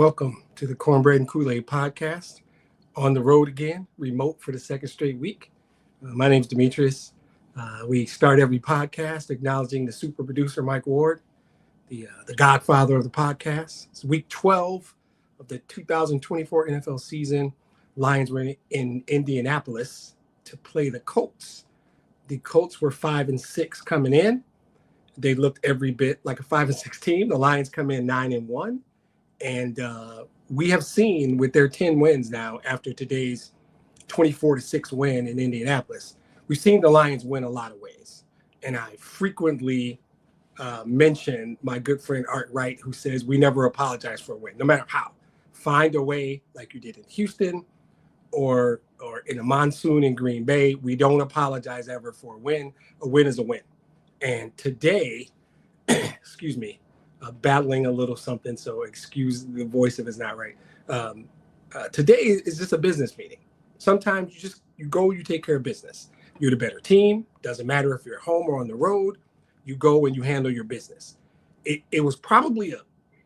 Welcome to the Cornbread and Kool-Aid podcast. On the road again, remote for the second straight week. My name's Demetrius. We start every podcast acknowledging the super producer, Mike Ward, the godfather of the podcast. It's week 12 of the 2024 NFL season. Lions were in Indianapolis to play the Colts. The Colts were 5-6 coming in. They looked every bit like a 5-6 team. The Lions come in 9-1. And we have seen with their 10 wins now after today's 24-6 win in Indianapolis, we've seen the Lions win a lot of ways. And I frequently mention my good friend Art Wright, who says we never apologize for a win, no matter how. Find a way like you did in Houston or in a monsoon in Green Bay. We don't apologize ever for a win. A win is a win. And today, excuse me, battling a little something, so excuse the voice if it's not right. Today is just a business meeting. Sometimes you go, you take care of business. You're the better team. Doesn't matter if you're at home or on the road. You go and you handle your business. It was probably a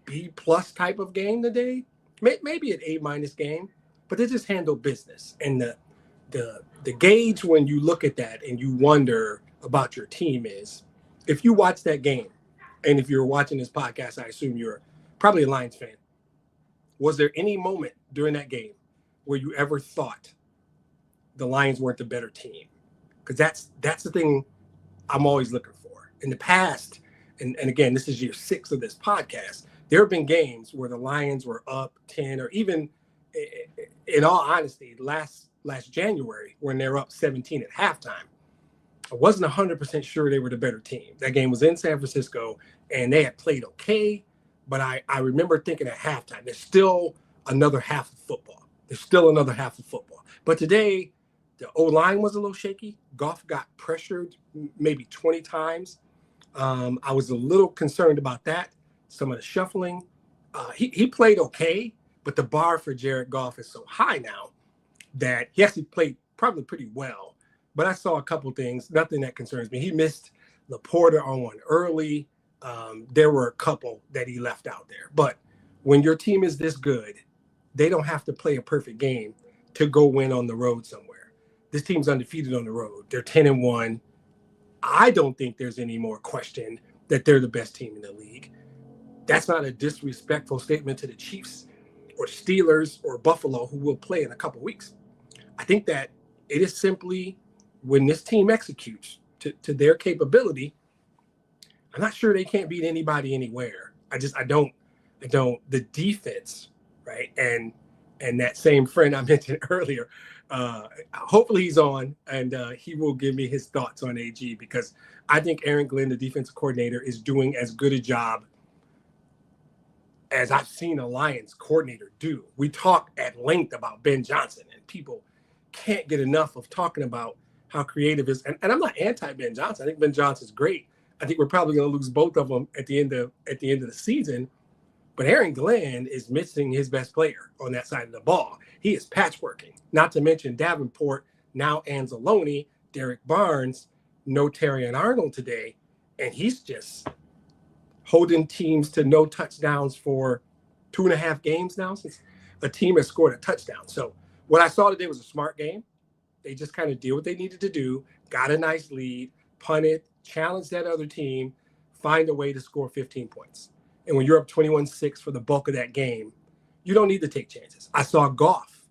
B+ type of game today, maybe an A- game, but they just handled business. And the gauge when you look at that and you wonder about your team is, if you watch that game, and if you're watching this podcast, I assume you're probably a Lions fan. Was there any moment during that game where you ever thought the Lions weren't the better team? Because that's the thing I'm always looking for. In the past, and again, this is year 6 of this podcast, there have been games where the Lions were up 10, or even, in all honesty, last January when they're up 17 at halftime. I wasn't 100% sure they were the better team. That game was in San Francisco, and they had played okay. But I remember thinking at halftime, there's still another half of football. But today, the O-line was a little shaky. Goff got pressured maybe 20 times. I was a little concerned about that. Some of the shuffling. He played okay, but the bar for Jared Goff is so high now that he actually played probably pretty well. But I saw a couple things, nothing that concerns me. He missed Laporta on one early. There were a couple that he left out there. But when your team is this good, they don't have to play a perfect game to go win on the road somewhere. This team's undefeated on the road. They're 10-1. I don't think there's any more question that they're the best team in the league. That's not a disrespectful statement to the Chiefs or Steelers or Buffalo, who will play in a couple weeks. I think that it is simply, when this team executes to their capability, I'm not sure they can't beat anybody anywhere. I don't. The defense, right? And that same friend I mentioned earlier, hopefully he's on, and he will give me his thoughts on AG, because I think Aaron Glenn, the defensive coordinator, is doing as good a job as I've seen a Lions coordinator do. We talk at length about Ben Johnson, and people can't get enough of talking about how creative is. And I'm not anti-Ben Johnson. I think Ben Johnson's great. I think we're probably going to lose both of them at the end of the season. But Aaron Glenn is missing his best player on that side of the ball. He is patchworking. Not to mention Davenport, now Anzalone, Derek Barnes, no Terry and Arnold today. And he's just holding teams to no touchdowns for 2.5 games now since a team has scored a touchdown. So what I saw today was a smart game. They just kind of did what they needed to do, got a nice lead, punted, challenged that other team, find a way to score 15 points. And when you're up 21-6 for the bulk of that game, you don't need to take chances. I saw Goff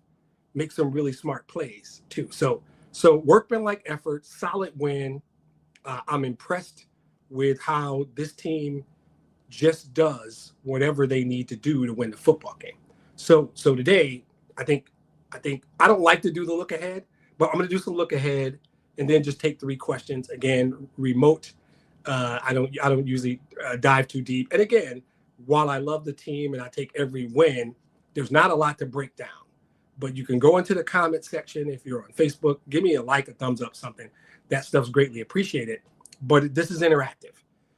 make some really smart plays too. So workmanlike effort, solid win. I'm impressed with how this team just does whatever they need to do to win the football game. So today, I think I don't like to do the look ahead, but I'm going to do some look ahead and then just take 3 questions. Again, remote. I don't usually dive too deep. And again, while I love the team and I take every win, there's not a lot to break down. But you can go into the comment section if you're on Facebook. Give me a like, a thumbs up, something. That stuff's greatly appreciated. But this is interactive.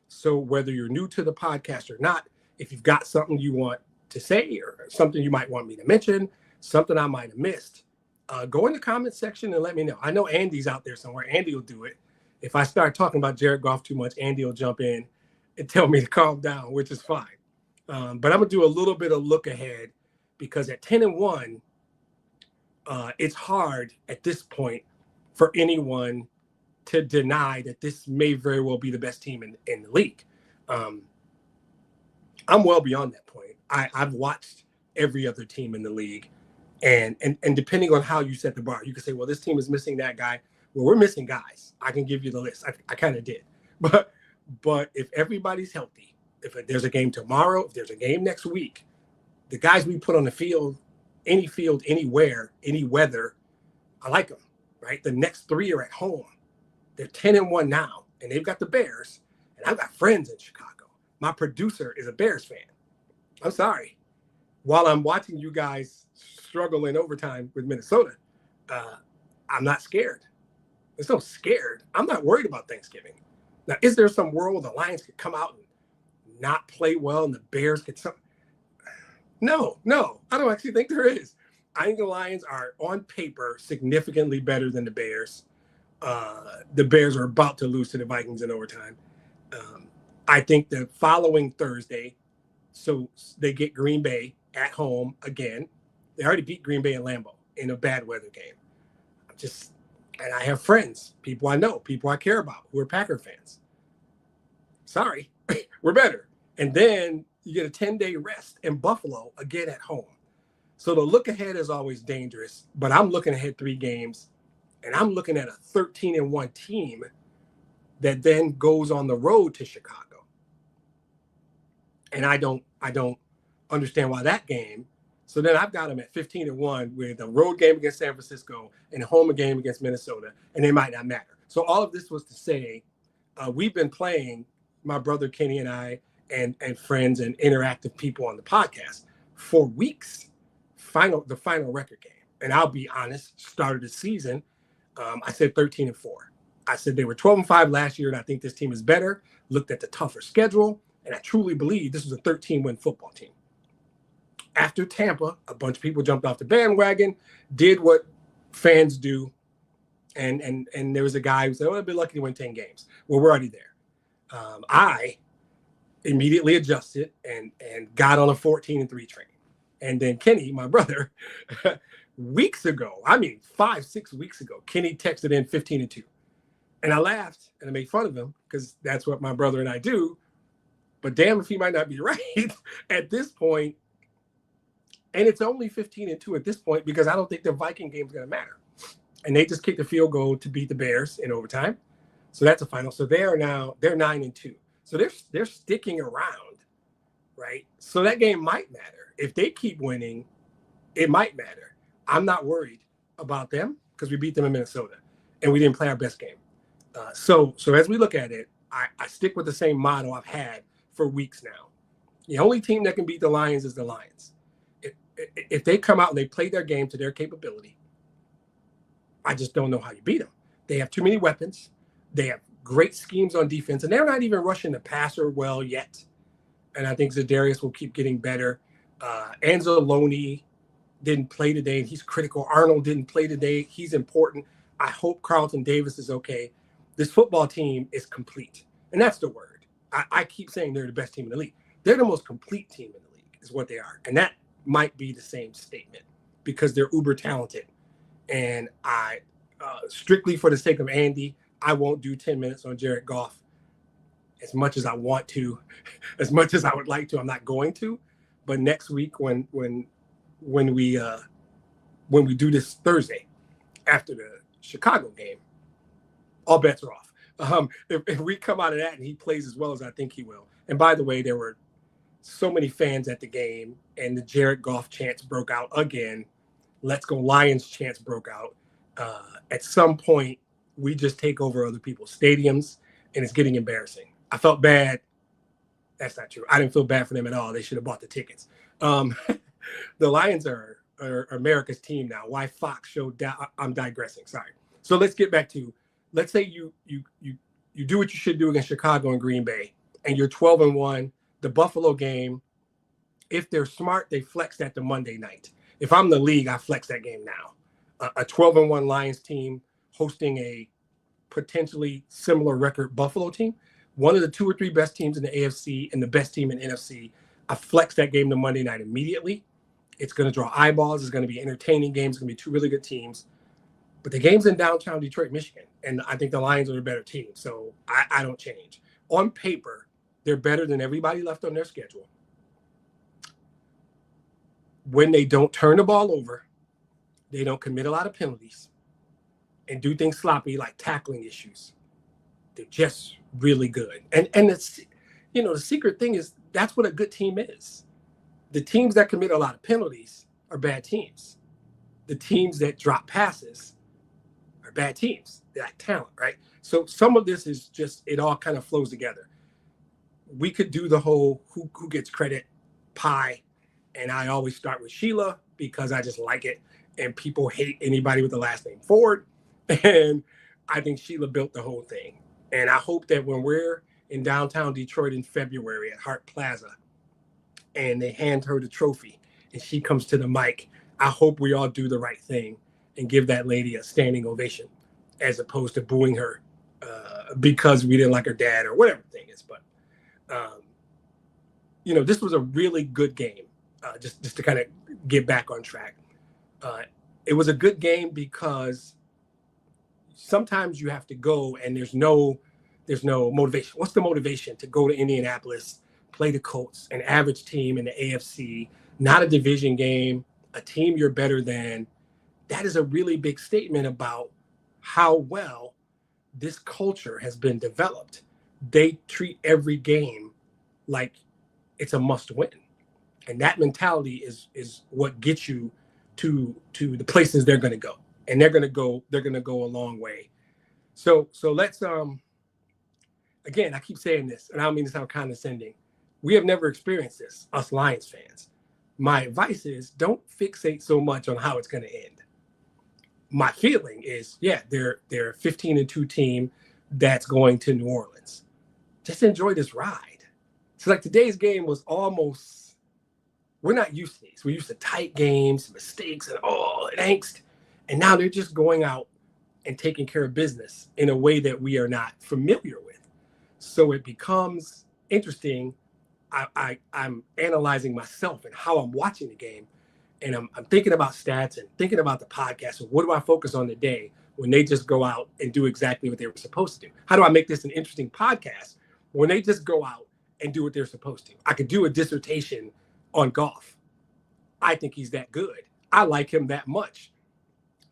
So whether you're new to the podcast or not, if you've got something you want to say or something you might want me to mention, something I might have missed, go in the comment section and let me know. I know Andy's out there somewhere. Andy will do it. If I start talking about Jared Goff too much, Andy will jump in and tell me to calm down, which is fine. But I'm gonna do a little bit of look ahead because at 10-1, it's hard at this point for anyone to deny that this may very well be the best team in the league. I'm well beyond that point. I've watched every other team in the league, and depending on how you set the bar, you can say, well, this team is missing that guy. Well, we're missing guys. I can give you the list. I kind of did, but if everybody's healthy, if there's a game tomorrow, if there's a game next week, the guys we put on the field, anywhere, any weather, I like them. Right, the next 3 are at home. They're 10-1 now, and they've got the Bears, and I've got friends in Chicago. My producer is a Bears fan. I'm sorry. While I'm watching you guys struggle in overtime with Minnesota, I'm not scared. There's no scared. I'm not worried about Thanksgiving. Now, is there some world the Lions could come out and not play well and the Bears could some? No, I don't actually think there is. I think the Lions are on paper significantly better than the Bears. The Bears are about to lose to the Vikings in overtime. I think the following Thursday, so they get Green Bay at home again. They already beat Green Bay and Lambeau in a bad weather game. And I have friends, people I know, people I care about who are Packer fans. Sorry, we're better. And then you get a 10-day rest in Buffalo again at home. So the look ahead is always dangerous, but I'm looking ahead 3 games, and I'm looking at a 13-1 team that then goes on the road to Chicago. And I don't understand why that game. So then I've got them at 15-1 with a road game against San Francisco and a home game against Minnesota, and they might not matter. So all of this was to say, we've been playing, my brother Kenny and I and friends and interactive people on the podcast for weeks. The final record game. And I'll be honest, started the season, I said 13-4. I said they were 12-5 last year, and I think this team is better. Looked at the tougher schedule, and I truly believe this was a 13-win football team. After Tampa, a bunch of people jumped off the bandwagon, did what fans do, and there was a guy who said, "Oh, I'd be lucky to win 10 games." Well, we're already there. I immediately adjusted and got on a 14-3 train. And then Kenny, my brother, weeks ago, 5-6 weeks ago, Kenny texted in 15-2. And I laughed and I made fun of him because that's what my brother and I do. But damn if he might not be right at this point. And it's only 15-2 at this point because I don't think the Viking game is going to matter. And they just kicked the field goal to beat the Bears in overtime. So that's a final. So they're 9-2. So they're sticking around, right? So that game might matter. If they keep winning, it might matter. I'm not worried about them because we beat them in Minnesota and we didn't play our best game. So as we look at it, I stick with the same motto I've had for weeks now. The only team that can beat the Lions is the Lions. If they come out and they play their game to their capability, I just don't know how you beat them. They have too many weapons. They have great schemes on defense, and they're not even rushing the passer well yet. And I think Zadarius will keep getting better. Anzalone didn't play today, and he's critical. Arnold didn't play today. He's important. I hope Carlton Davis is okay. This football team is complete, and that's the word. I keep saying they're the best team in the league. They're the most complete team in the league is what they are, and that might be the same statement because they're uber talented. And I, strictly for the sake of Andy, I won't do 10 minutes on Jared Goff as much as I want to, as much as I would like to. I'm not going to, but next week when we do this Thursday after the Chicago game, all bets are off. If we come out of that and he plays as well as I think he will. And by the way, there were so many fans at the game, and the Jared Goff chants broke out again. Let's go Lions chants broke out. At some point, we just take over other people's stadiums, and it's getting embarrassing. I felt bad. That's not true. I didn't feel bad for them at all. They should have bought the tickets. The Lions are America's team now. Why Fox showed down? I'm digressing. Sorry. So let's get back to, let's say you do what you should do against Chicago and Green Bay, and you're 12-1. The Buffalo game, if they're smart, they flex that to Monday night. If I'm the league, I flex that game now. A 12-1 Lions team hosting a potentially similar record Buffalo team, one of the 2 or 3 best teams in the AFC and the best team in NFC. I flexed that game to Monday night immediately. It's going to draw eyeballs. It's going to be entertaining games. It's going to be two really good teams. But the game's in downtown Detroit, Michigan, and I think the Lions are a better team. So I don't change. On paper, they're better than everybody left on their schedule. When they don't turn the ball over, they don't commit a lot of penalties and do things sloppy like tackling issues. They're just really good. And it's, the secret thing is that's what a good team is. The teams that commit a lot of penalties are bad teams. The teams that drop passes are bad teams. They lack talent, right? So some of this is just, it all kind of flows together. We could do the whole who gets credit pie. And I always start with Sheila because I just like it. And people hate anybody with the last name Ford. And I think Sheila built the whole thing. And I hope that when we're in downtown Detroit in February at Hart Plaza and they hand her the trophy and she comes to the mic, I hope we all do the right thing and give that lady a standing ovation as opposed to booing her because we didn't like her dad or whatever the thing is. But, this was a really good game. Just to kind of get back on track. It was a good game because sometimes you have to go and there's no motivation. What's the motivation to go to Indianapolis, play the Colts, an average team in the AFC, not a division game, a team you're better than? That is a really big statement about how well this culture has been developed. They treat every game like it's a must win. And that mentality is what gets you to the places they're going to go. And they're going to go a long way. So let's again, I keep saying this, and I don't mean to sound condescending. We have never experienced this, us Lions fans. My advice is don't fixate so much on how it's going to end. My feeling is, they're a 15-2 team that's going to New Orleans. Just enjoy this ride. So like today's game was almost, we're not used to these. We're used to tight games, mistakes, and angst. And now they're just going out and taking care of business in a way that we are not familiar with. So it becomes interesting. I'm analyzing myself and how I'm watching the game. And I'm thinking about stats and thinking about the podcast. And what do I focus on today when they just go out and do exactly what they were supposed to do? How do I make this an interesting podcast when they just go out and do what they're supposed to? I could do a dissertation on golf. I think he's that good. I like him that much.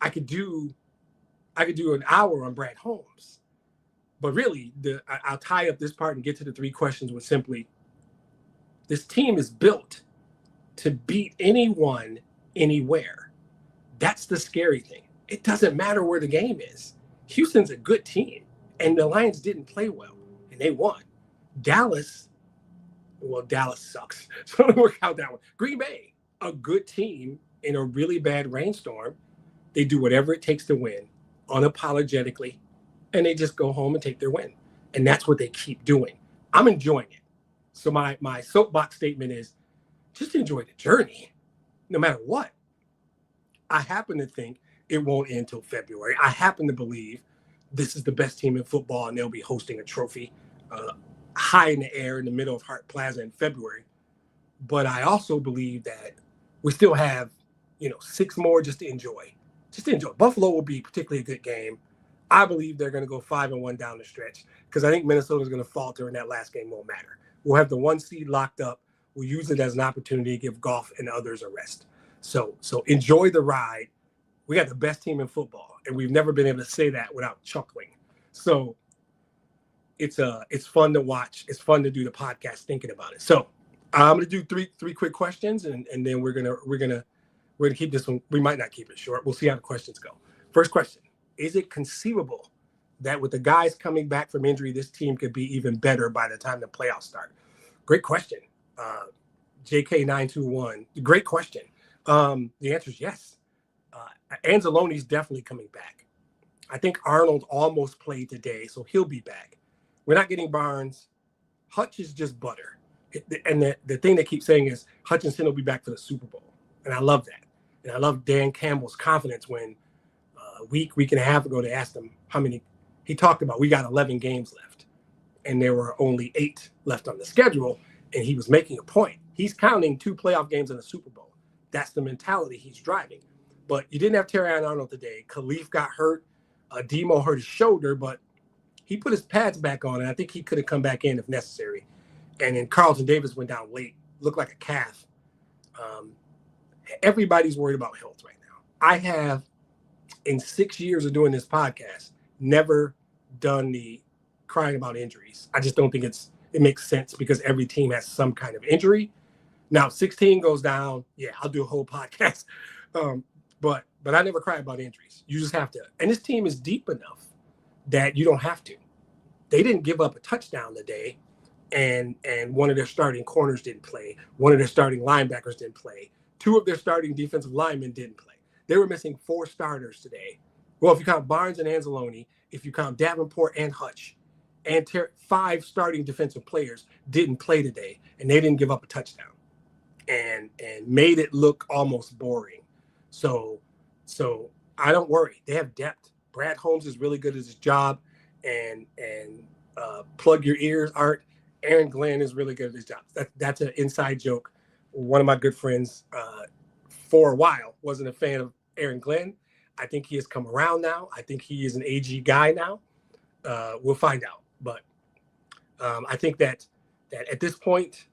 I could do an hour on Brad Holmes. But really, I'll tie up this part and get to the three questions with simply, this team is built to beat anyone, anywhere. That's the scary thing. It doesn't matter where the game is. Houston's a good team, and the Lions didn't play well, and they won. Dallas sucks. So let me work out that one. Green Bay, a good team in a really bad rainstorm. They do whatever it takes to win, unapologetically, and they just go home and take their win. And that's what they keep doing. I'm enjoying it. So my soapbox statement is, just enjoy the journey, no matter what. I happen to think it won't end until February. I happen to believe this is the best team in football, and they'll be hosting a trophy high in the air in the middle of Hart Plaza in February. But I also believe that we still have, 6 more just to enjoy. Just to enjoy. Buffalo will be particularly a good game. I believe they're going to go 5-1 down the stretch because I think Minnesota's going to falter, and that last game won't matter. We'll have the 1 seed locked up. We'll use it as an opportunity to give Goff and others a rest. So enjoy the ride. We got the best team in football, and we've never been able to say that without chuckling. So it's fun to watch. It's fun to do the podcast thinking about it. So I'm gonna do three quick questions, and then we're gonna keep this one. We might not keep it short. We'll see how the questions go. First question: is it conceivable that with the guys coming back from injury, this team could be even better by the time the playoffs start? Great question. JK921. Great question. The answer is yes. Anzalone's definitely coming back. I think Arnold almost played today, so he'll be back. We're not getting Barnes. Hutch is just butter. And the thing they keep saying is Hutchinson will be back for the Super Bowl. And I love that. And I love Dan Campbell's confidence when a week and a half ago they asked him how many. He talked about we got 11 games left. And there were only 8 left on the schedule. And he was making a point. He's counting 2 playoff games in the Super Bowl. That's the mentality he's driving. But you didn't have Terrion Arnold today. Khalif got hurt. Demo hurt his shoulder, but he put his pads back on, and I think he could have come back in if necessary. And then Carlton Davis went down late, looked like a calf. Everybody's worried about health right now. I have, in 6 years of doing this podcast, never done the crying about injuries. I just don't think it makes sense because every team has some kind of injury. Now, 16 goes down, yeah, I'll do a whole podcast. But I never cry about injuries. You just have to. And this team is deep enough that you don't have to. They didn't give up a touchdown today, and one of their starting corners didn't play. One of their starting linebackers didn't play. 2 of their starting defensive linemen didn't play. They were missing 4 starters today. Well, if you count Barnes and Anzalone, if you count Davenport and Hutch, and 5 starting defensive players didn't play today, and they didn't give up a touchdown, and made it look almost boring. So I don't worry. They have depth. Brad Holmes is really good at his job, and plug your ears, Art. Aaron Glenn is really good at his job. That's an inside joke. One of my good friends for a while wasn't a fan of Aaron Glenn. I think he has come around now. I think he is an AG guy now. We'll find out. But I think that at this point,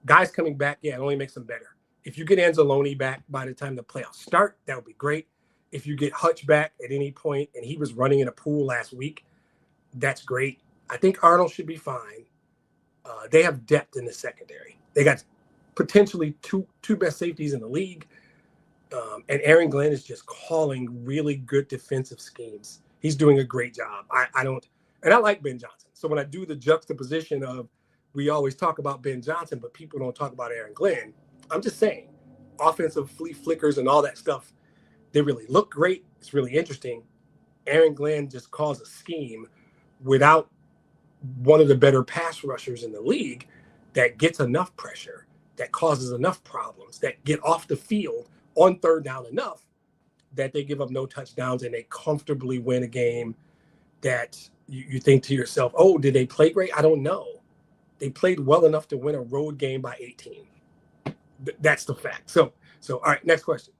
guys coming back, yeah, it only makes them better. If you get Anzalone back by the time the playoffs start, that would be great. If you get Hutch back at any point, and he was running in a pool last week, that's great. I think Arnold should be fine. They have depth in the secondary. They got potentially two best safeties in the league. And Aaron Glenn is just calling really good defensive schemes. He's doing a great job. I like Ben Johnson. So when I do the juxtaposition of, we always talk about Ben Johnson, but people don't talk about Aaron Glenn, I'm just saying, offensive flea flickers and all that stuff, they really look great. It's really interesting. Aaron Glenn just calls a scheme without one of the better pass rushers in the league that gets enough pressure, that causes enough problems, that get off the field on 3rd down enough that they give up no touchdowns and they comfortably win a game that you think to yourself, oh, did they play great? I don't know. They played well enough to win a road game by 18. That's the fact. So all right, next question.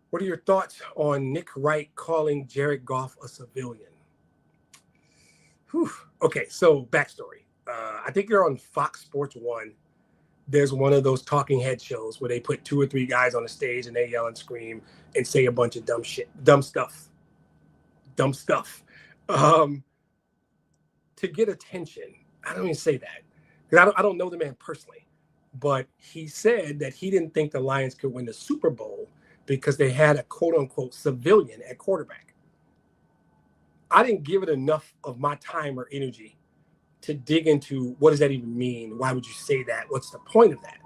What are your thoughts on Nick Wright calling Jared Goff a civilian? Whew. Okay, so backstory. I think you're on Fox Sports 1. There's one of those talking head shows where they put 2 or 3 guys on the stage and they yell and scream and say a bunch of dumb stuff. To get attention. I don't even say that because I don't know the man personally, but he said that he didn't think the Lions could win the Super Bowl because they had a quote unquote civilian at quarterback. I didn't give it enough of my time or energy to dig into what does that even mean? Why would you say that? What's the point of that?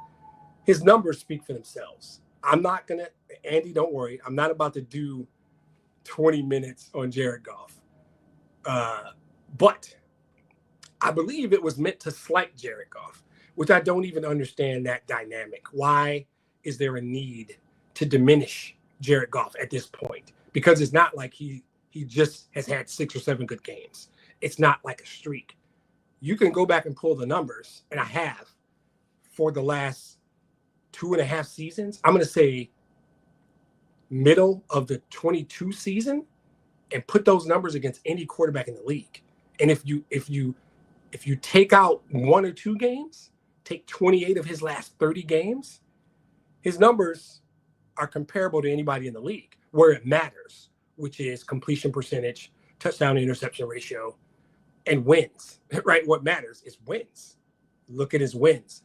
His numbers speak for themselves. I'm not going to, Andy, don't worry. I'm not about to do 20 minutes on Jared Goff. But I believe it was meant to slight Jared Goff, which I don't even understand that dynamic. Why is there a need to diminish Jared Goff at this point? Because it's not like he just has had 6 or 7 good games. It's not like a streak. You can go back and pull the numbers, and I have, for the last 2.5 seasons. I'm going to say middle of the 22 season, and put those numbers against any quarterback in the league. And if you take out 1 or 2 games, take 28 of his last 30 games, his numbers are comparable to anybody in the league where it matters, which is completion percentage, touchdown to interception ratio, and wins, right? What matters is wins. Look at his wins.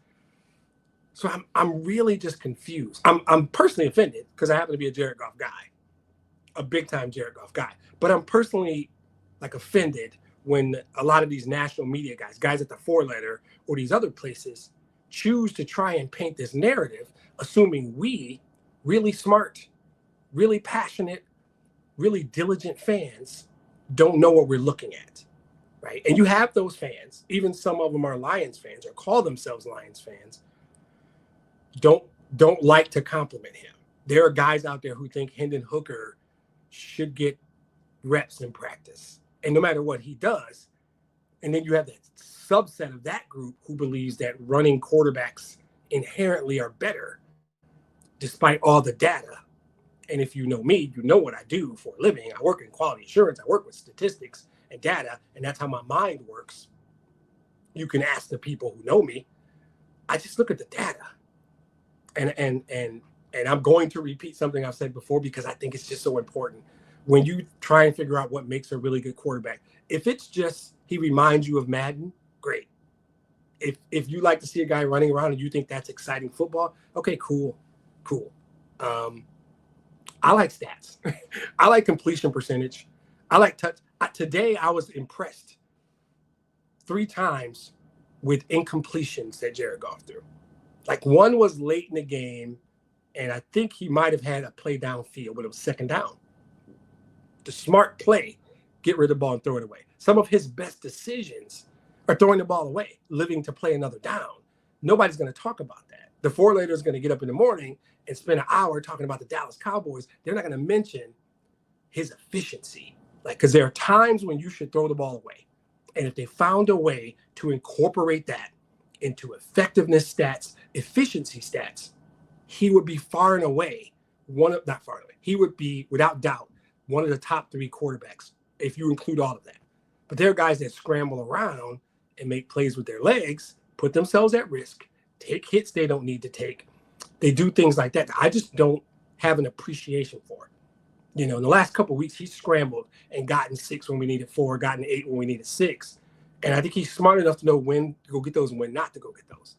So I'm really just confused. I'm personally offended because I happen to be a Jared Goff guy, a big time Jared Goff guy. But I'm personally offended when a lot of these national media guys at the 4-letter or these other places choose to try and paint this narrative, assuming we, really smart, really passionate, really diligent fans, don't know what we're looking at, right? And you have those fans, even some of them are Lions fans or call themselves Lions fans, don't like to compliment him. There are guys out there who think Hendon Hooker should get reps in practice. And no matter what he does, and then you have that subset of that group who believes that running quarterbacks inherently are better despite all the data. And if you know me, you know what I do for a living. I work in quality assurance. I work with statistics and data, and that's how my mind works. You can ask the people who know me. I just look at the data. And I'm going to repeat something I've said before because I think it's just so important. When you try and figure out what makes a really good quarterback, if it's just he reminds you of Madden, great. If you like to see a guy running around and you think that's exciting football, okay, cool. I like stats. I like completion percentage. I like touch. Today I was impressed 3 times with incompletions that Jared Goff threw. Like one was late in the game, and I think he might have had a play downfield, but it was second down. The smart play, get rid of the ball and throw it away. Some of his best decisions are throwing the ball away, living to play another down. Nobody's going to talk about that. The four-later is going to get up in the morning and spend an hour talking about the Dallas Cowboys. They're not going to mention his efficiency. Because there are times when you should throw the ball away. And if they found a way to incorporate that into effectiveness stats, efficiency stats, he would be far and away he would be, without doubt, one of the top 3 quarterbacks, if you include all of that. But there are guys that scramble around and make plays with their legs, put themselves at risk, take hits they don't need to take. They do things like that. I just don't have an appreciation for it. In the last couple of weeks, he's scrambled and gotten 6 when we needed 4, gotten 8 when we needed 6. And I think he's smart enough to know when to go get those and when not to go get those.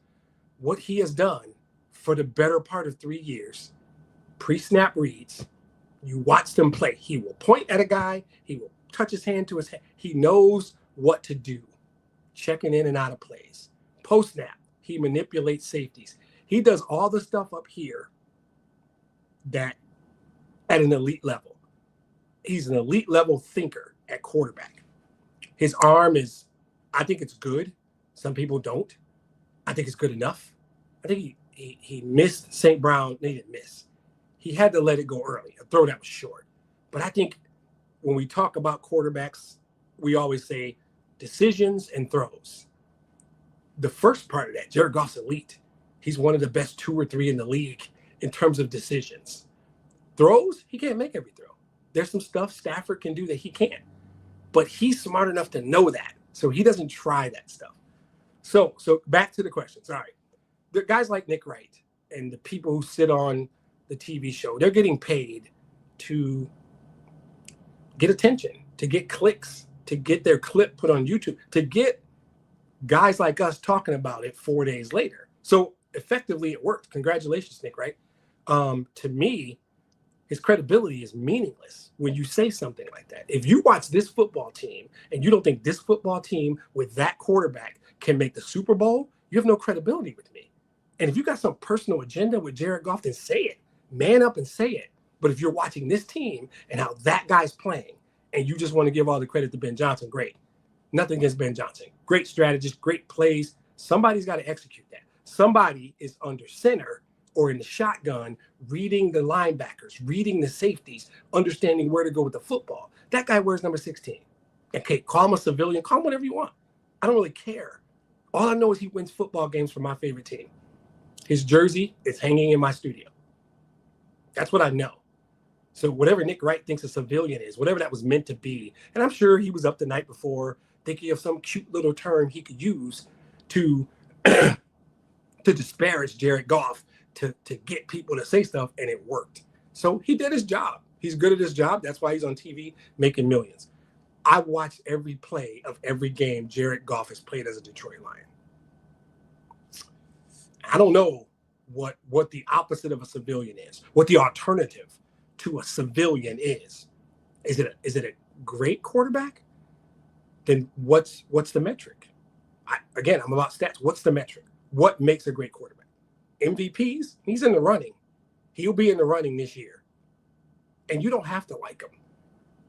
What he has done for the better part of 3 years, pre-snap reads, you watch them play. He will point at a guy. He will touch his hand to his head. He knows what to do, checking in and out of plays. Post-snap, he manipulates safeties. He does all the stuff up here that at an elite level. He's an elite level thinker at quarterback. His arm is, I think it's good. Some people don't. I think it's good enough. I think he missed St. Brown. He didn't miss. He had to let it go early, a throw that was short. But I think when we talk about quarterbacks, we always say decisions and throws. The first part of that, Jared Goff's elite. He's one of the best 2 or 3 in the league in terms of decisions. Throws, he can't make every throw. There's some stuff Stafford can do that he can't. But he's smart enough to know that. So he doesn't try that stuff. So back to the question. Sorry. The guys like Nick Wright and the people who sit on the TV show, they're getting paid to get attention, to get clicks, to get their clip put on YouTube, to get guys like us talking about it 4 days later. So effectively it worked. Congratulations, Nick Wright. To me, his credibility is meaningless when you say something like that. If you watch this football team and you don't think this football team with that quarterback can make the Super Bowl, you have no credibility with me. And if you got some personal agenda with Jared Goff, then say it. Man up and say it. But if you're watching this team and how that guy's playing and you just want to give all the credit to Ben Johnson, great. Nothing against Ben Johnson. Great strategist, great plays. Somebody's got to execute that. Somebody is under center or in the shotgun, reading the linebackers, reading the safeties, understanding where to go with the football. That guy wears number 16. Okay, call him a civilian, call him whatever you want. I don't really care. All I know is he wins football games for my favorite team. His jersey is hanging in my studio. That's what I know. So whatever Nick Wright thinks a civilian is, whatever that was meant to be, and I'm sure he was up the night before thinking of some cute little term he could use to to disparage Jared Goff, to get people to say stuff, and it worked. So he did his job. He's good at his job. That's why he's on TV making millions. I watched every play of every game Jared Goff has played as a Detroit Lion. I don't know what the opposite of a civilian is, what the alternative to a civilian is. Is it a great quarterback? Then what's the metric? Again, I'm about stats. What's the metric? What makes a great quarterback? MVPs, he's in the running. He'll be in the running this year. And you don't have to like him.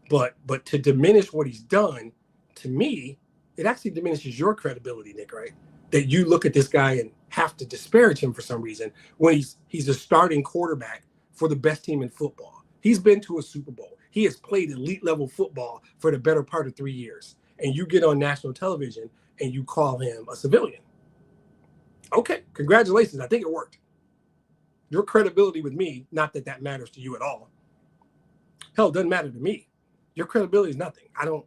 But to diminish what he's done, to me, it actually diminishes your credibility, Nick, right? That you look at this guy and have to disparage him for some reason when he's a starting quarterback for the best team in football. He's been to a Super Bowl. He has played elite level football for the better part of 3 years. And you get on national television and you call him a civilian. Okay, congratulations. I think it worked. Your credibility with me, not that that matters to you at all. Hell, it doesn't matter to me. Your credibility is nothing. I know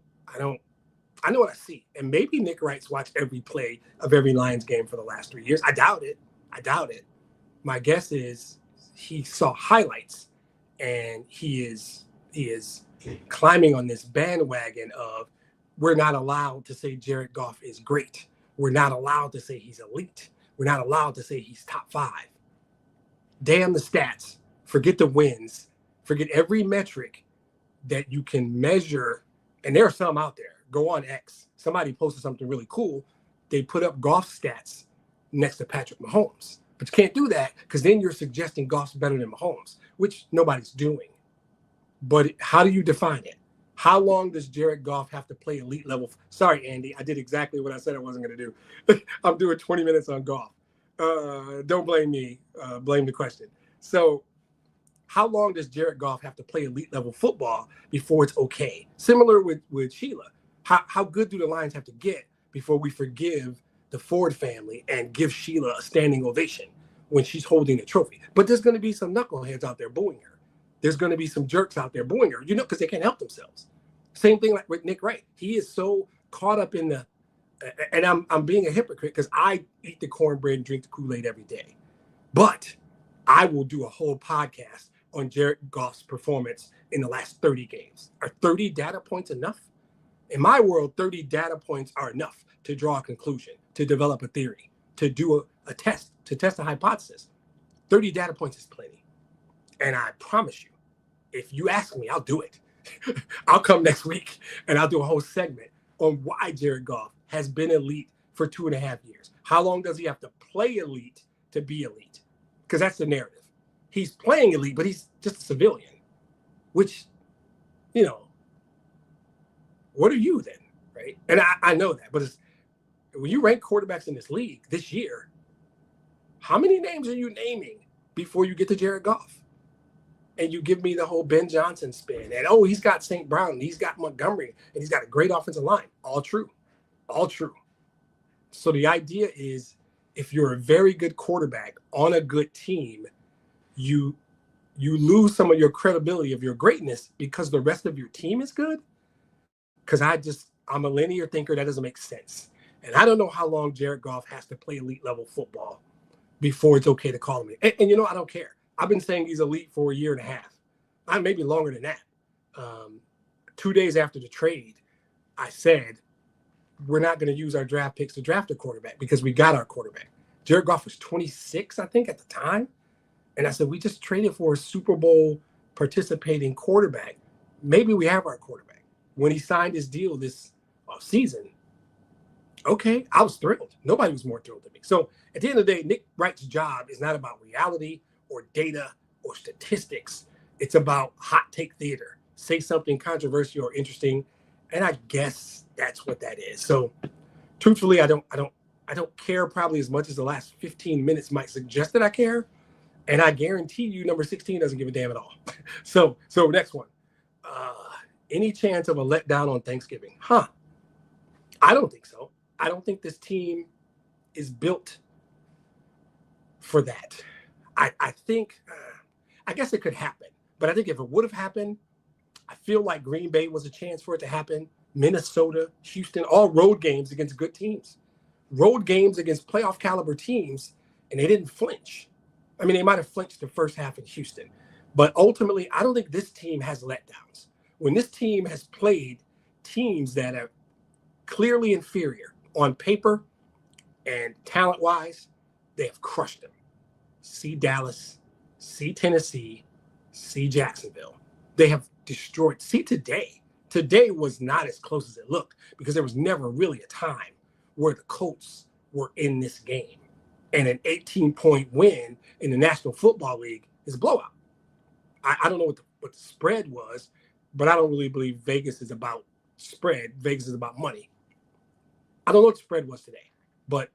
what I see. And maybe Nick Wright's watched every play of every Lions game for the last 3 years. I doubt it. My guess is he saw highlights and he is climbing on this bandwagon of we're not allowed to say Jared Goff is great. We're not allowed to say he's elite. We're not allowed to say he's top 5. Damn the stats. Forget the wins. Forget every metric that you can measure. And there are some out there. Go on X. Somebody posted something really cool. They put up Goff stats next to Patrick Mahomes. But you can't do that because then you're suggesting Goff's better than Mahomes, which nobody's doing. But how do you define it? How long does Jared Goff have to play elite level? Sorry, Andy. I did exactly what I said I wasn't going to do. I'm doing 20 minutes on Goff. Don't blame me. Blame the question. So how long does Jared Goff have to play elite level football before it's okay? Similar with Sheila. How good do the Lions have to get before we forgive the Ford family and give Sheila a standing ovation when she's holding the trophy? But there's going to be some knuckleheads out there booing her. There's going to be some jerks out there booing her, because they can't help themselves. Same thing like with Nick Wright. He is so caught up in and I'm being a hypocrite because I eat the cornbread and drink the Kool-Aid every day. But I will do a whole podcast on Jared Goff's performance in the last 30 games. Are 30 data points enough? In my world, 30 data points are enough to draw a conclusion, to develop a theory, to do a test, to test a hypothesis. 30 data points is plenty. And I promise you, if you ask me, I'll do it. I'll come next week and I'll do a whole segment on why Jared Goff has been elite for 2.5 years. How long does he have to play elite to be elite? Because that's the narrative. He's playing elite, but he's just a civilian, which, what are you then, right? And I know that, but when you rank quarterbacks in this league this year, how many names are you naming before you get to Jared Goff? And you give me the whole Ben Johnson spin. And, he's got St. Brown, and he's got Montgomery, and he's got a great offensive line. All true. So the idea is if you're a very good quarterback on a good team, you lose some of your credibility of your greatness because the rest of your team is good. Because I'm a linear thinker. That doesn't make sense. And I don't know how long Jared Goff has to play elite level football before it's okay to call him. And I don't care. I've been saying he's elite for 1.5 years. Maybe longer than that. 2 days after the trade, I said, we're not going to use our draft picks to draft a quarterback because we got our quarterback. Jared Goff was 26, I think, at the time. And I said, we just traded for a Super Bowl participating quarterback. Maybe we have our quarterback. When he signed his deal this season, okay, I was thrilled. Nobody was more thrilled than me. So at the end of the day, Nick Wright's job is not about reality or data or statistics. It's about hot take theater. Say something controversial or interesting, and I guess that's what that is. So, truthfully, I don't care probably as much as the last 15 minutes might suggest that I care, and I guarantee you, number 16 doesn't give a damn at all. So next one. Any chance of a letdown on Thanksgiving? I don't think so. I don't think this team is built for that. I think, I guess it could happen. But I think if it would have happened, I feel like Green Bay was a chance for it to happen. Minnesota, Houston, all road games against good teams. Road games against playoff caliber teams, and they didn't flinch. I mean, they might have flinched the first half in Houston. But ultimately, I don't think this team has letdowns. When this team has played teams that are clearly inferior on paper and talent-wise, they have crushed them. See Dallas, see Tennessee, see Jacksonville. They have destroyed. See today. Today was not as close as it looked because there was never really a time where the Colts were in this game. And an 18-point win in the National Football League is a blowout. I don't know what the spread was, but I don't really believe Vegas is about spread. Vegas is about money. I don't know what the spread was today, but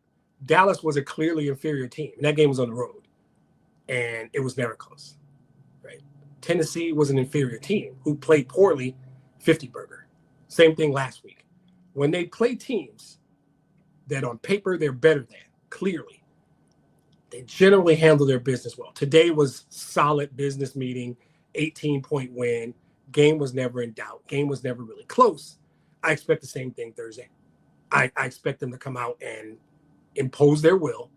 Dallas was a clearly inferior team. And that game was on the road. And it was never close. Right? Tennessee was an inferior team who played poorly, 50-burger. Same thing last week. When they play teams that on paper they're better than, clearly, They generally handle their business well. Today was solid business meeting, 18-point win. Game was never in doubt. Game was never really close. I expect the same thing Thursday. I expect them to come out and impose their will.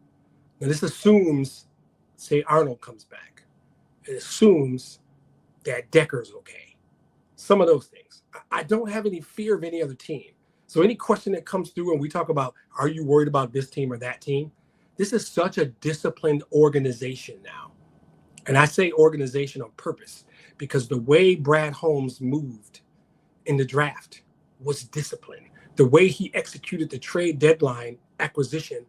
Now, this assumes, say, Arnold comes back. It assumes that Decker's okay. Some of those things. I don't have any fear of any other team. So any question that comes through and we talk about, are you worried about this team or that team? This is such a disciplined organization now. And I say organization on purpose because the way Brad Holmes moved in the draft was disciplined. The way he executed the trade deadline acquisition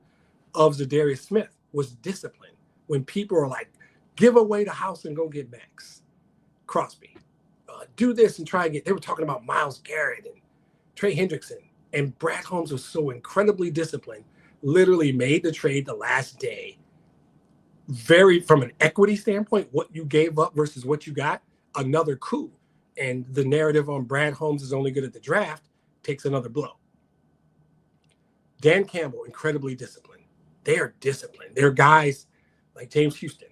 of Zadarius Smith was disciplined. When people are like, give away the house and go get Max Crosby. Do this and try and get, they were talking about Myles Garrett and Trey Hendrickson. And Brad Holmes was so incredibly disciplined, literally made the trade the last day. Very, from an equity standpoint, what you gave up versus what you got, another coup. And the narrative on Brad Holmes is only good at the draft takes another blow. Dan Campbell, incredibly disciplined. They are disciplined. They're guys like James Houston.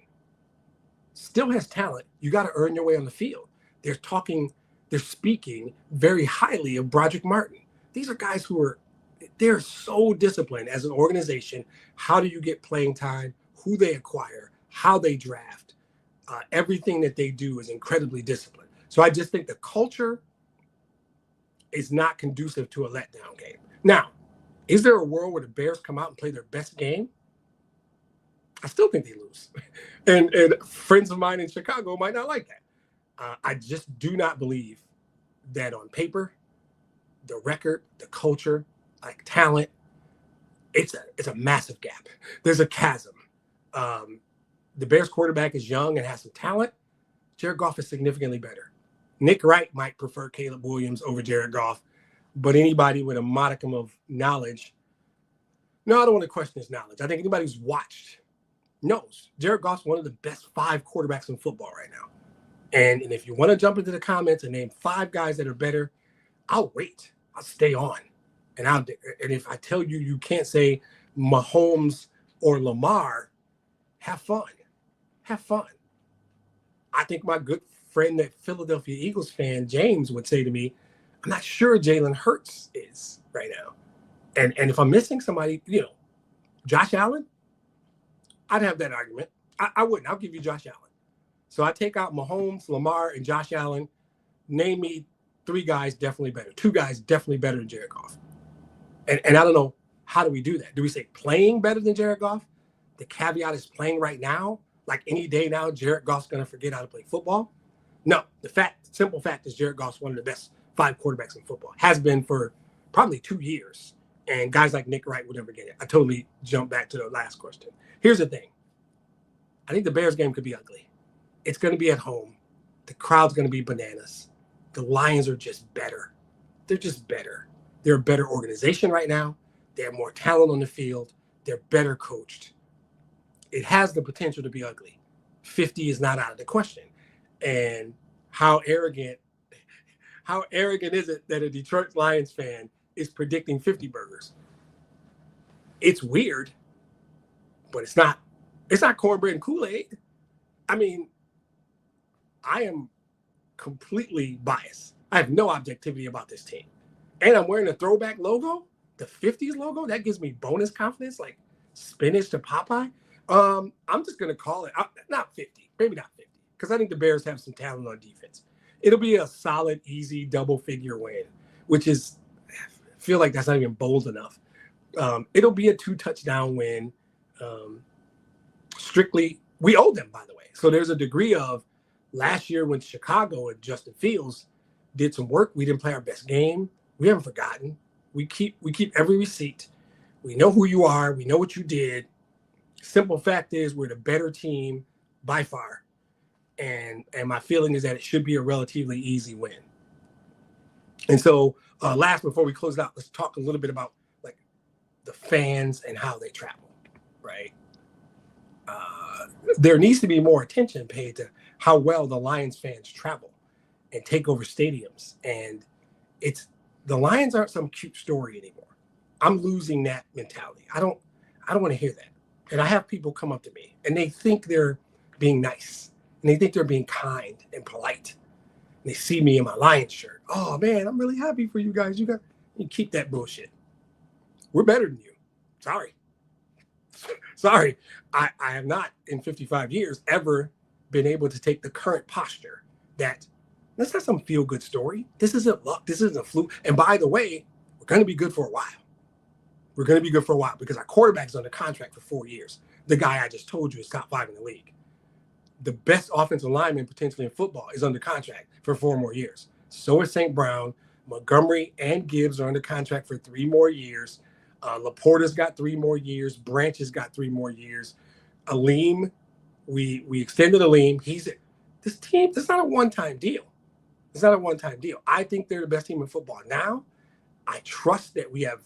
Still has talent. You got to earn your way on the field. They're speaking very highly of Broderick Martin. These are guys they're so disciplined as an organization. How do you get playing time? Who they acquire, how they draft, everything that they do is incredibly disciplined. So I just think the culture is not conducive to a letdown game. Now, is there a world where the Bears come out and play their best game? I still think they lose. And friends of mine in Chicago might not like that. I just do not believe that on paper, the record, the culture, like talent, it's a massive gap. There's a chasm. The Bears quarterback is young and has some talent. Jared Goff is significantly better. Nick Wright might prefer Caleb Williams over Jared Goff, but anybody with a modicum of knowledge, no, I don't want to question his knowledge. I think anybody who's watched knows Jared Goff's one of the best 5 quarterbacks in football right now. And if you want to jump into the comments and name 5 guys that are better, I'll wait. I'll stay on. And if I tell you you can't say Mahomes or Lamar, have fun. Have fun. I think my good friend, that Philadelphia Eagles fan, James, would say to me, I'm not sure Jalen Hurts is right now. And if I'm missing somebody, Josh Allen, I'd have that argument. I wouldn't. I'll give you Josh Allen. So I take out Mahomes, Lamar, and Josh Allen. Name me 3 guys definitely better. 2 guys definitely better than Jared Goff. And I don't know, how do we do that? Do we say playing better than Jared Goff? The caveat is playing right now. Like any day now, Jared Goff's going to forget how to play football. No, simple fact is Jared Goff's one of the best 5 quarterbacks in football. Has been for probably 2 years. And guys like Nick Wright would never get it. I totally jumped back to the last question. Here's the thing. I think the Bears game could be ugly. It's going to be at home. The crowd's going to be bananas. The Lions are just better. They're just better. They're a better organization right now. They have more talent on the field. They're better coached. It has the potential to be ugly. 50 is not out of the question. And how arrogant is it that a Detroit Lions fan is predicting 50 burgers? It's weird, but it's not cornbread and Kool-Aid. I mean, I am completely biased. I have no objectivity about this team. And I'm wearing a throwback logo, the 50s logo. That gives me bonus confidence, like spinach to Popeye. I'm just going to call it, not 50, maybe not 50, because I think the Bears have some talent on defense. It'll be a solid, easy double-figure win, which is, I feel like that's not even bold enough. It'll be a 2-touchdown win. Strictly, we owe them, by the way. So there's a degree of last year when Chicago and Justin Fields did some work, we didn't play our best game. We haven't forgotten. We keep every receipt. We know who you are. We know what you did. Simple fact is we're the better team by far. And my feeling is that it should be a relatively easy win. And so last, before we close it out, let's talk a little bit about like the fans and how they travel, right? There needs to be more attention paid to how well the Lions fans travel and take over stadiums. And the Lions aren't some cute story anymore. I'm losing that mentality. I don't want to hear that. And I have people come up to me and they think they're being nice and they think they're being kind and polite. And they see me in my Lions shirt. Oh man, I'm really happy for you guys. You keep that bullshit. We're better than you. Sorry. Sorry. I have not in 55 years ever been able to take the current posture that that's not some feel good story. This isn't luck. This isn't a fluke. And by the way, we're going to be good for a while. We're going to be good for a while because our quarterback's under contract for 4 years. The guy I just told you is top 5 in the league. The best offensive lineman potentially in football is under contract for 4 more years. So is St. Brown. Montgomery and Gibbs are under contract for 3 more years. Laporta's got 3 more years. Branch has got 3 more years. Aleem, we extended Aleem. This team, it's not a one-time deal. It's not a one-time deal. I think they're the best team in football now. I trust that we have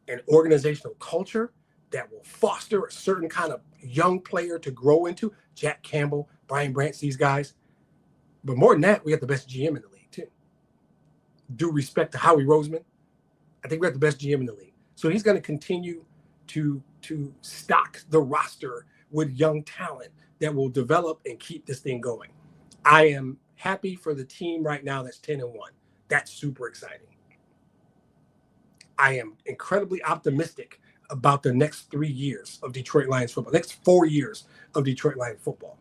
an organizational culture that will foster a certain kind of young player to grow into. Jack Campbell, Brian Branch, these guys. But more than that, we have the best GM in the league, too. Due respect to Howie Roseman, I think we have the best GM in the league. So he's going to continue to stock the roster with young talent that will develop and keep this thing going. I am happy for the team right now that's 10-1. That's super exciting. I am incredibly optimistic about the next 3 years of Detroit Lions football, next 4 years of Detroit Lions football.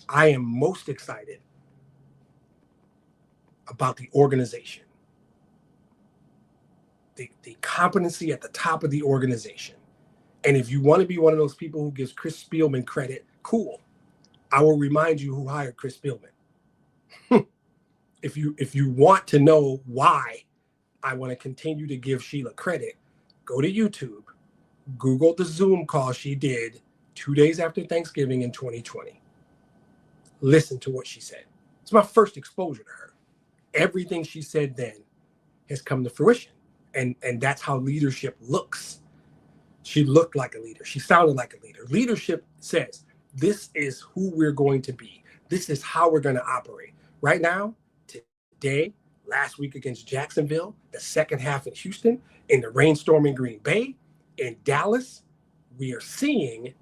I am most excited about the organization, the competency at the top of the organization. And if you want to be one of those people who gives Chris Spielman credit, cool. I will remind you who hired Chris Spielman. If you want to know why I want to continue to give Sheila credit, go to YouTube, Google the Zoom call she did 2 days after Thanksgiving in 2020. Listen to what she said. It's my first exposure to her. Everything she said then has come to fruition. And that's how leadership looks. She looked like a leader. She sounded like a leader. Leadership says, this is who we're going to be. This is how we're going to operate. Right now, today, last week against Jacksonville, the second half in Houston, in the rainstorm in Green Bay, in Dallas, we are seeing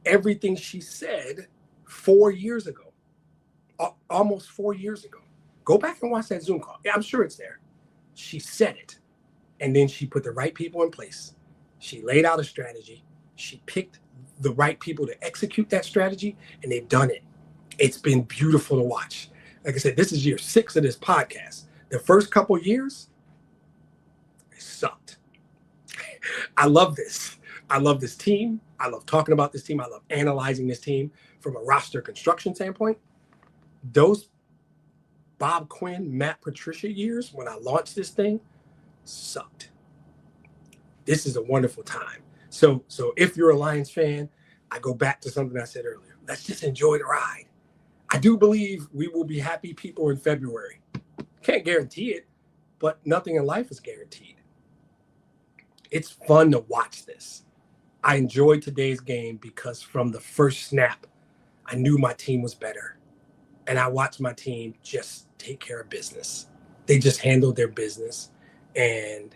everything she said 4 years ago, almost 4 years ago. Go back and watch that Zoom call. Yeah, I'm sure it's there. She said it, and then she put the right people in place. She laid out a strategy. She picked the right people to execute that strategy, and they've done it. It's been beautiful to watch. Like I said, this is year 6 of this podcast. The first couple years, it sucked. I love this. I love this team. I love talking about this team. I love analyzing this team from a roster construction standpoint. Those Bob Quinn, Matt Patricia years when I launched this thing sucked. This is a wonderful time. So if you're a Lions fan, I go back to something I said earlier. Let's just enjoy the ride. I do believe we will be happy people in February. Can't guarantee it, but nothing in life is guaranteed. It's fun to watch this. I enjoyed today's game because from the first snap, I knew my team was better. And I watched my team just take care of business. They just handled their business. And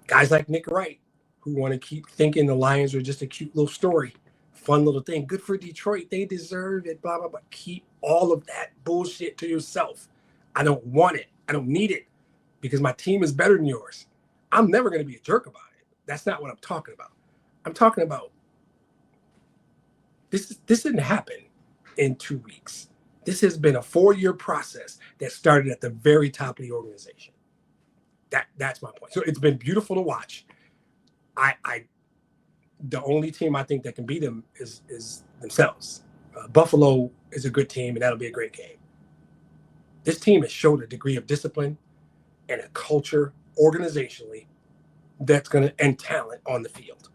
guys like Nick Wright, who want to keep thinking the Lions are just a cute little story, fun little thing, good for Detroit, they deserve it, blah, blah, blah. Keep all of that bullshit to yourself. I don't want it. I don't need it because my team is better than yours. I'm never going to be a jerk about it. That's not what I'm talking about. I'm talking about this didn't happen in 2 weeks. This has been a 4-year process that started at the very top of the organization. That's my point. So it's been beautiful to watch. The only team I think that can beat them is themselves. Buffalo is a good team, and that'll be a great game. This team has showed a degree of discipline and a culture organizationally that's going to and talent on the field.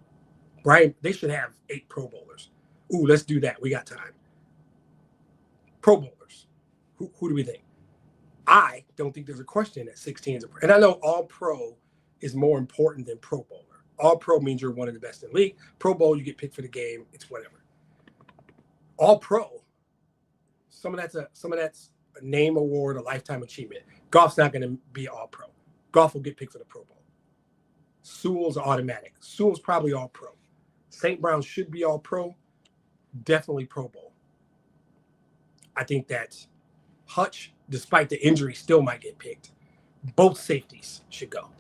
Right? They should have 8 Pro Bowlers. Ooh, let's do that. We got time. Pro Bowlers. Who do we think? I don't think there's a question that 16 is a pro. And I know all pro is more important than Pro Bowler. All pro means you're one of the best in the league. Pro Bowl, you get picked for the game. It's whatever. All pro, some of that's a name award, a lifetime achievement. Golf's not going to be all pro. Golf will get picked for the Pro Bowl. Sewell's automatic. Sewell's probably all pro. St. Brown should be all pro, definitely Pro Bowl. I think that Hutch, despite the injury, still might get picked. Both safeties should go.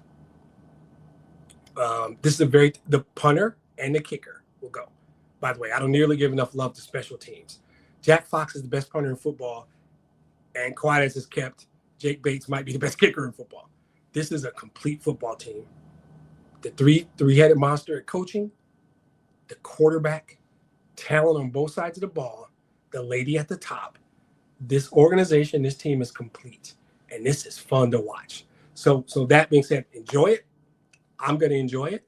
This is the punter and the kicker will go. By the way, I don't nearly give enough love to special teams. Jack Fox is the best punter in football, and quiet as it's kept, Jake Bates might be the best kicker in football. This is a complete football team. The three-headed monster at coaching, the quarterback, talent on both sides of the ball, the lady at the top. This organization, this team is complete, and this is fun to watch. So that being said, enjoy it. I'm going to enjoy it.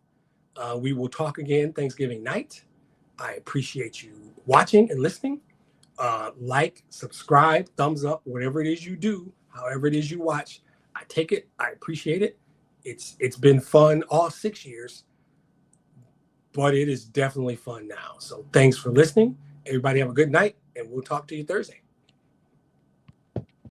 We will talk again Thanksgiving night. I appreciate you watching and listening. Like, subscribe, thumbs up, whatever it is you do, however it is you watch. I take it. I appreciate it. It's been fun all 6 years, but it is definitely fun now. So thanks for listening. Everybody have a good night, and we'll talk to you Thursday.